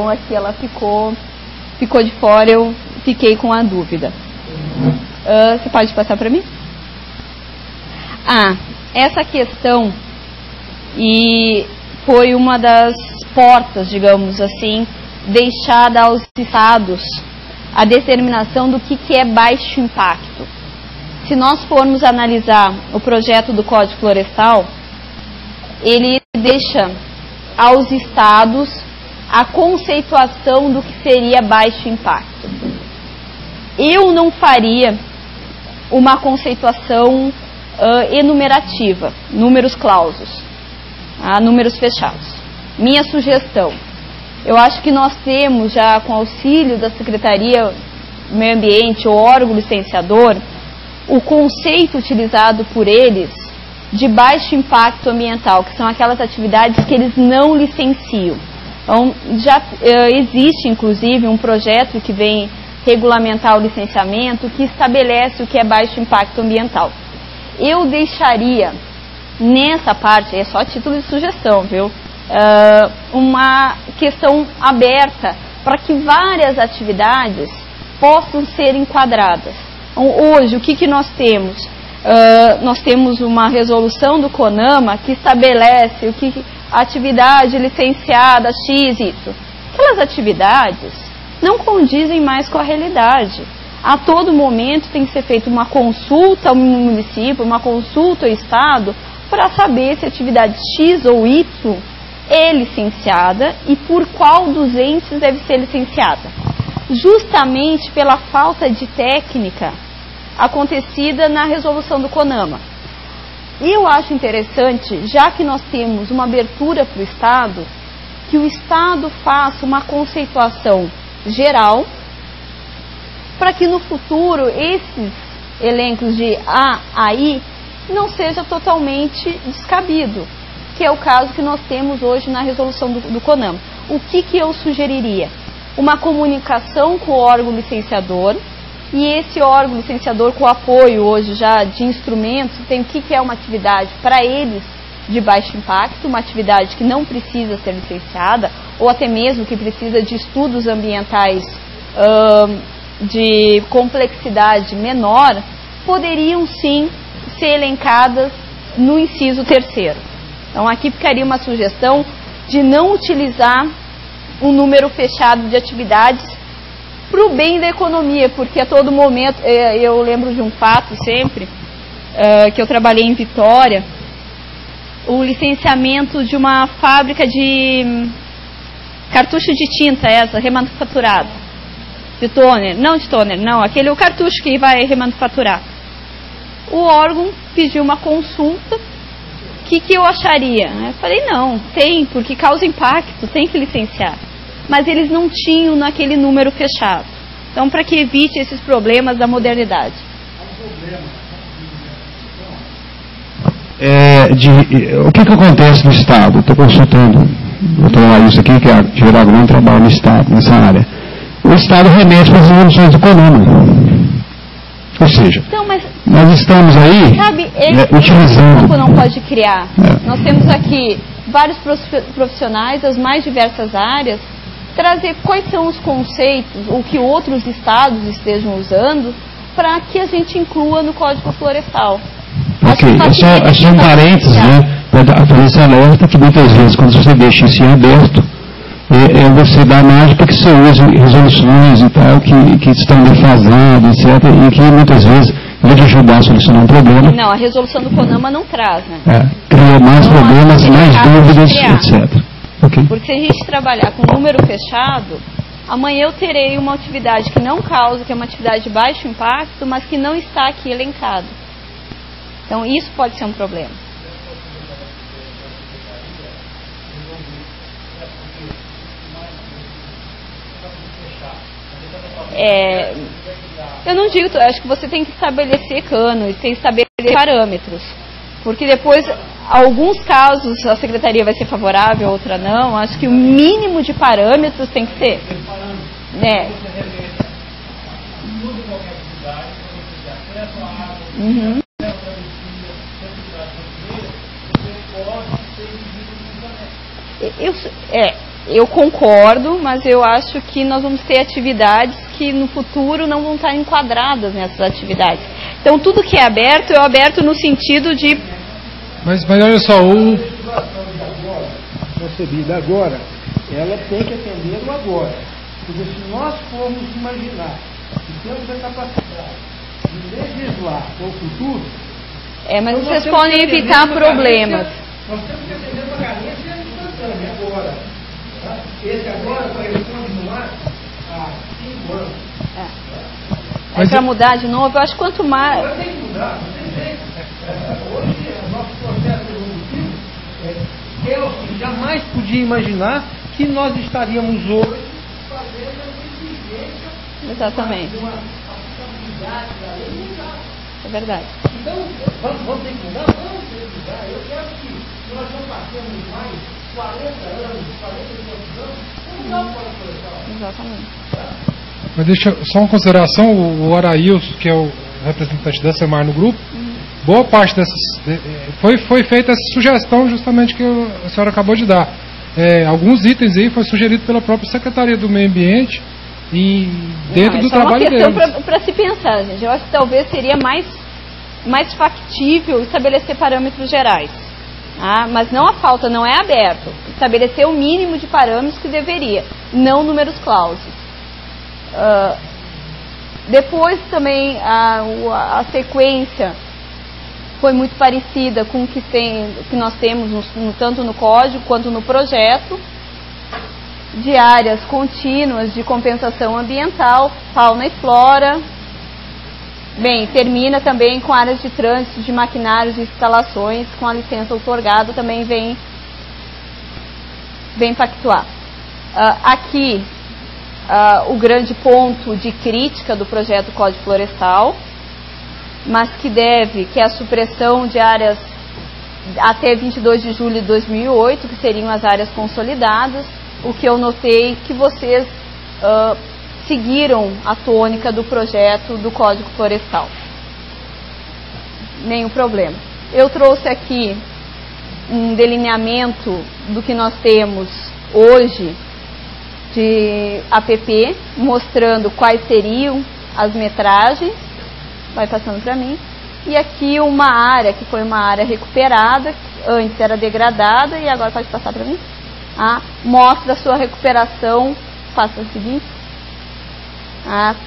Então aqui ela ficou de fora, eu fiquei com a dúvida. Você pode passar para mim? Essa questão, e foi uma das portas, digamos assim, deixada aos estados a determinação do que é baixo impacto. Se nós formos analisar o projeto do Código Florestal, ele deixa aos estados a conceituação do que seria baixo impacto. Eu não faria uma conceituação enumerativa, números clausos, números fechados. Minha sugestão, eu acho que nós temos já, com auxílio da Secretaria do Meio Ambiente, ou órgão licenciador, o conceito utilizado por eles de baixo impacto ambiental, que são aquelas atividades que eles não licenciam. Então, já existe, inclusive, um projeto que vem regulamentar o licenciamento, que estabelece o que é baixo impacto ambiental. Eu deixaria, nessa parte, é só título de sugestão, viu? Uma questão aberta para que várias atividades possam ser enquadradas. Então, hoje, o que nós temos? Nós temos uma resolução do CONAMA que estabelece o que a atividade licenciada X, isso. Aquelas atividades não condizem mais com a realidade. A todo momento tem que ser feita uma consulta ao município, uma consulta ao Estado, para saber se a atividade X ou Y é licenciada e por qual dos entes deve ser licenciada. Justamente pela falta de técnica acontecida na resolução do CONAMA. E eu acho interessante, já que nós temos uma abertura para o Estado, que o Estado faça uma conceituação geral, para que no futuro esses elencos de A a I não seja totalmente descabido, que é o caso que nós temos hoje na resolução do CONAMA. O que eu sugeriria? Uma comunicação com o órgão licenciador, e esse órgão licenciador, com apoio hoje já de instrumentos, tem o que é uma atividade para eles de baixo impacto, uma atividade que não precisa ser licenciada, ou até mesmo que precisa de estudos ambientais de complexidade menor, poderiam sim ser elencadas no inciso 3º. Então aqui ficaria uma sugestão de não utilizar um número fechado de atividades para o bem da economia, porque a todo momento, eu lembro de um fato sempre, que eu trabalhei em Vitória, o licenciamento de uma fábrica de cartucho de tinta, remanufaturado, de toner, não, o cartucho que vai remanufaturar. O órgão pediu uma consulta, o que eu acharia? Eu falei, não, tem, porque causa impacto, tem que licenciar. Mas eles não tinham naquele número fechado. Então, para que evite esses problemas da modernidade. O que acontece no Estado? Estou consultando o doutor Laís aqui, que é geral agrônomo, trabalha no Estado, nessa área. O Estado remete para as resoluções do CONAMA. Ou seja, então, nós estamos aí utilizando... O não pode criar. Nós temos aqui vários profissionais das mais diversas áreas, trazer quais são os conceitos, o que outros estados estejam usando, para que a gente inclua no Código Florestal. Ok, é só um parênteses, né, para fazer esse alerta, que muitas vezes, quando você deixa isso em aberto, você dá margem para que você use resoluções e tal, que estão defasadas, etc., e que muitas vezes, em vez de ajudar a solucionar um problema... Não, a resolução do CONAMA não traz, né? Cria mais problemas, mais dúvidas, etc. Okay. Porque se a gente trabalhar com número fechado, amanhã eu terei uma atividade que não causa, que é uma atividade de baixo impacto, mas que não está aqui elencada. Então isso pode ser um problema. Eu não digo, acho que você tem que estabelecer cânones, tem que estabelecer parâmetros. Porque depois, alguns casos, a secretaria vai ser favorável, outra não. Acho que o mínimo de parâmetros tem que ser. Uhum. eu concordo, mas eu acho que nós vamos ter atividades que no futuro não vão estar enquadradas nessas atividades. Então, tudo que é aberto no sentido de... Mas olha só, concebida agora, ela tem que atender o agora. Porque se nós formos imaginar que temos a capacidade de legislar o futuro... mas então vocês podem evitar problemas. Nós temos que atender uma carência instantânea agora. Tá? Esse agora vai continuar há 5 anos. Mas para mudar de novo, eu acho que quanto mais... Agora tem que mudar, não tem jeito. Hoje, o nosso processo evolutivo eu jamais podia imaginar que nós estaríamos hoje fazendo a exigência. Exatamente. De uma aplicabilidade da lei mudar. É verdade. Então, vamos ter que mudar? Vamos ter que mudar. Eu quero que nós não passemos mais 40 anos, 40 anos, vamos mudar o Código Florestal. Exatamente. mas deixa só uma consideração, o Arailson, que é o representante da SEMAR no grupo, boa parte dessas... Foi feita essa sugestão justamente que a senhora acabou de dar. Alguns itens aí foi sugerido pela própria Secretaria do Meio Ambiente e dentro do trabalho deles. É uma questão para se pensar, gente. Eu acho que talvez seria mais factível estabelecer parâmetros gerais. Mas não a falta, não é aberto. Estabelecer o mínimo de parâmetros que deveria, não números clausos. Depois também a sequência foi muito parecida com o que nós temos tanto no código quanto no projeto, de áreas contínuas de compensação ambiental, fauna e flora. Bem, termina também com áreas de trânsito de maquinários e instalações, com a licença outorgada também vem pactuar. Aqui, o grande ponto de crítica do projeto Código Florestal, mas que é a supressão de áreas até 22 de julho de 2008, que seriam as áreas consolidadas, o que eu notei que vocês seguiram a tônica do projeto do Código Florestal. Nenhum problema. Eu trouxe aqui um delineamento do que nós temos hoje de APP, mostrando quais seriam as metragens. Vai passando para mim. E aqui uma área, que foi uma área recuperada, que antes era degradada, e agora pode passar para mim. Mostra a sua recuperação, passa o seguinte,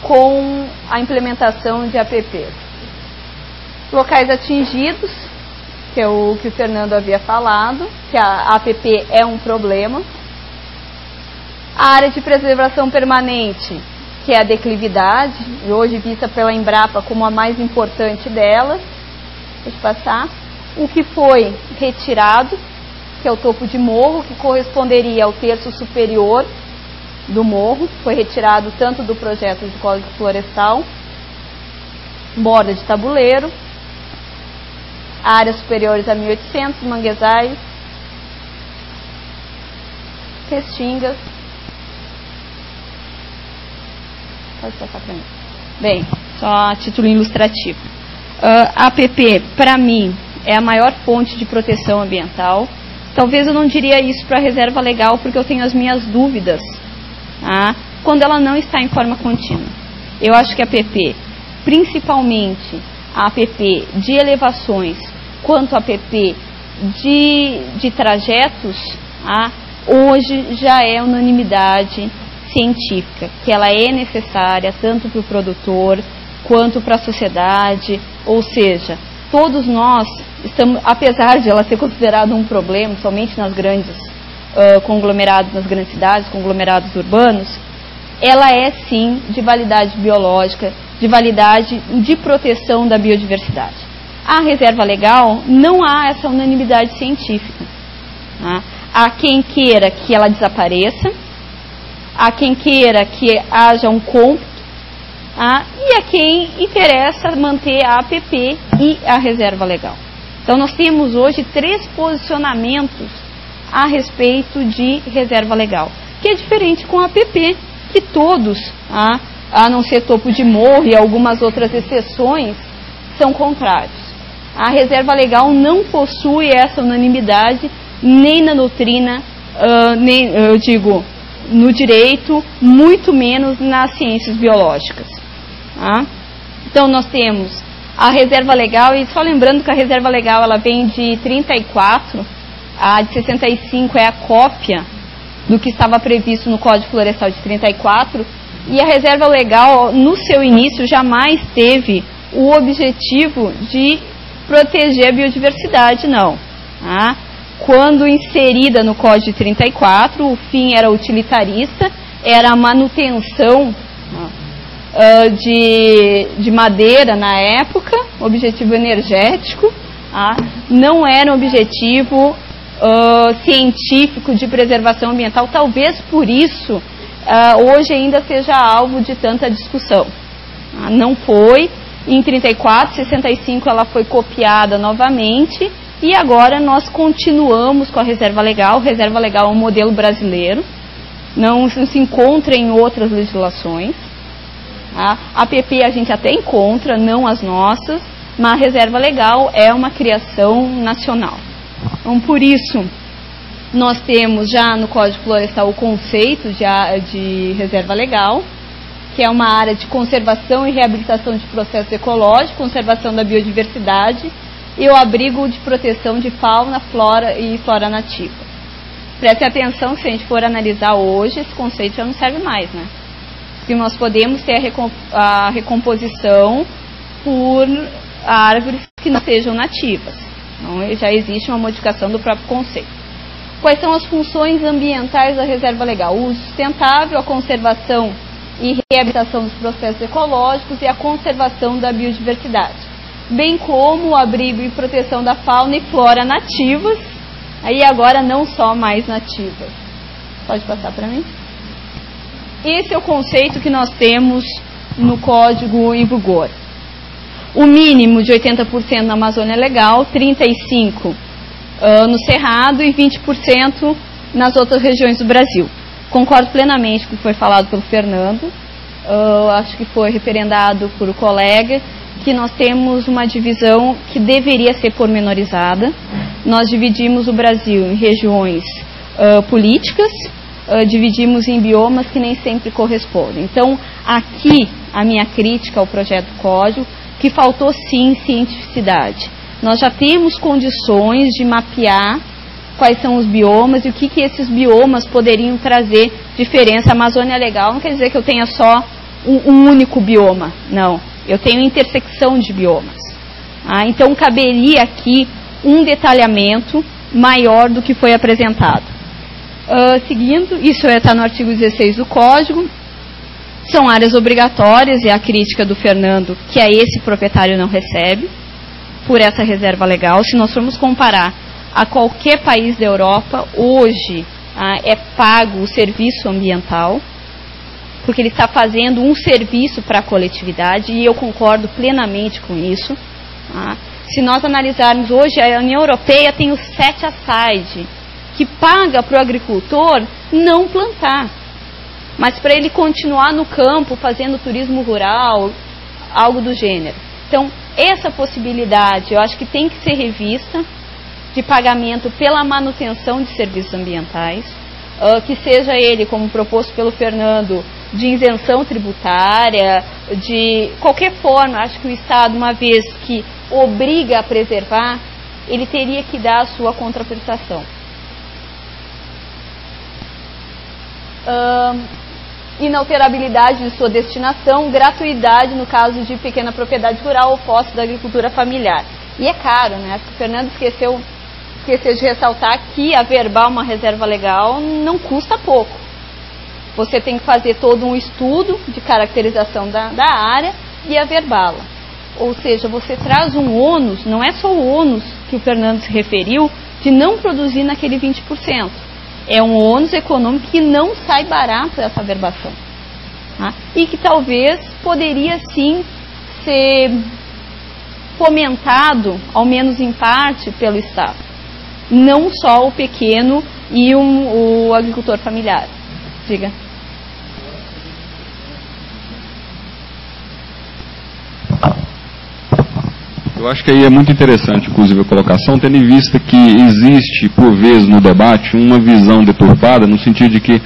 com a implementação de APPs. Locais atingidos, que é o que o Fernando havia falado, que a APP é um problema. A área de preservação permanente, que é a declividade, hoje vista pela Embrapa como a mais importante delas. Deixa eu passar. O que foi retirado, que é o topo de morro, que corresponderia ao terço superior do morro, foi retirado tanto do projeto de Código Florestal, borda de tabuleiro, áreas superiores a 1.800, manguezais, restingas. Pode passar para mim. Bem, só a título ilustrativo. A APP, para mim, é a maior fonte de proteção ambiental. Talvez eu não diria isso para a reserva legal, porque eu tenho as minhas dúvidas, quando ela não está em forma contínua. Eu acho que a APP, principalmente a APP de elevações, quanto a APP de trajetos, hoje já é unanimidade científica, que ela é necessária tanto para o produtor quanto para a sociedade, ou seja, todos nós estamos, apesar de ela ser considerada um problema somente nas grandes conglomerados, nas grandes cidades, conglomerados urbanos, ela é sim de validade biológica, de validade de proteção da biodiversidade. A reserva legal não há essa unanimidade científica. Há quem queira que ela desapareça, há quem queira que haja um cômputo, e a quem interessa manter a APP e a reserva legal. Então nós temos hoje 3 posicionamentos a respeito de reserva legal, que é diferente com a APP, que todos, a não ser topo de morro e algumas outras exceções, são contrários. A reserva legal não possui essa unanimidade nem na doutrina eu digo, no direito, muito menos nas ciências biológicas. Tá? Então, nós temos a reserva legal, e só lembrando que a reserva legal ela vem de 34, a de 65 é a cópia do que estava previsto no Código Florestal de 34, e a reserva legal, no seu início, jamais teve o objetivo de proteger a biodiversidade, não. Tá? Quando inserida no Código de 34, o fim era utilitarista, era a manutenção de madeira na época, objetivo energético, não era um objetivo científico de preservação ambiental, talvez por isso hoje ainda seja alvo de tanta discussão. Não foi, em 34, 65 ela foi copiada novamente, e agora nós continuamos com a reserva legal. Reserva legal é um modelo brasileiro, não se encontra em outras legislações. A APP a gente até encontra, não as nossas, mas a reserva legal é uma criação nacional. Então, por isso, nós temos já no Código Florestal o conceito de reserva legal, que é uma área de conservação e reabilitação de processos ecológicos, conservação da biodiversidade e o abrigo de proteção de fauna, flora e flora nativa. Preste atenção, se a gente for analisar hoje, esse conceito já não serve mais, né? Que nós podemos ter a recomposição por árvores que não sejam nativas. Então, já existe uma modificação do próprio conceito. Quais são as funções ambientais da reserva legal? O uso sustentável, a conservação e reabilitação dos processos ecológicos e a conservação da biodiversidade, bem como o abrigo e proteção da fauna e flora nativas, aí agora não só mais nativas. Pode passar para mim? Esse é o conceito que nós temos no Código em vigor. O mínimo de 80% na Amazônia Legal, 35% no Cerrado e 20% nas outras regiões do Brasil. Concordo plenamente com o que foi falado pelo Fernando, acho que foi referendado por o colega, que nós temos uma divisão que deveria ser pormenorizada. Nós dividimos o Brasil em regiões políticas, dividimos em biomas que nem sempre correspondem. Então, aqui, a minha crítica ao projeto do Código, que faltou sim cientificidade. Nós já temos condições de mapear quais são os biomas e o que esses biomas poderiam trazer diferença. A Amazônia Legal não quer dizer que eu tenha só um único bioma, não. Eu tenho intersecção de biomas. Então, caberia aqui um detalhamento maior do que foi apresentado. Seguindo, isso está no artigo 16 do Código, são áreas obrigatórias, e a crítica do Fernando, que a esse proprietário não recebe, por essa reserva legal. Se nós formos comparar a qualquer país da Europa, hoje é pago o serviço ambiental, porque ele está fazendo um serviço para a coletividade, e eu concordo plenamente com isso. Se nós analisarmos hoje, a União Europeia tem o set-aside, que paga para o agricultor não plantar, mas para ele continuar no campo fazendo turismo rural, algo do gênero. Então, essa possibilidade eu acho que tem que ser revista, de pagamento pela manutenção de serviços ambientais, que seja ele, como proposto pelo Fernando, de isenção tributária, de qualquer forma. Acho que o Estado, uma vez que obriga a preservar, ele teria que dar a sua contraprestação. Inalterabilidade de sua destinação, gratuidade no caso de pequena propriedade rural ou posse da agricultura familiar. E é caro, né? Acho que o Fernando esqueceu de ressaltar que averbar uma reserva legal não custa pouco. Você tem que fazer todo um estudo de caracterização da área e averbá-la. Ou seja, você traz um ônus, não é só o ônus que o Fernando se referiu, de não produzir naquele 20%. É um ônus econômico que não sai barato essa averbação. E que talvez poderia sim ser fomentado, ao menos em parte, pelo Estado. Não só o pequeno e o agricultor familiar. Diga. Eu acho que aí é muito interessante, inclusive, a colocação, tendo em vista que existe, por vezes, no debate, uma visão deturpada, no sentido de que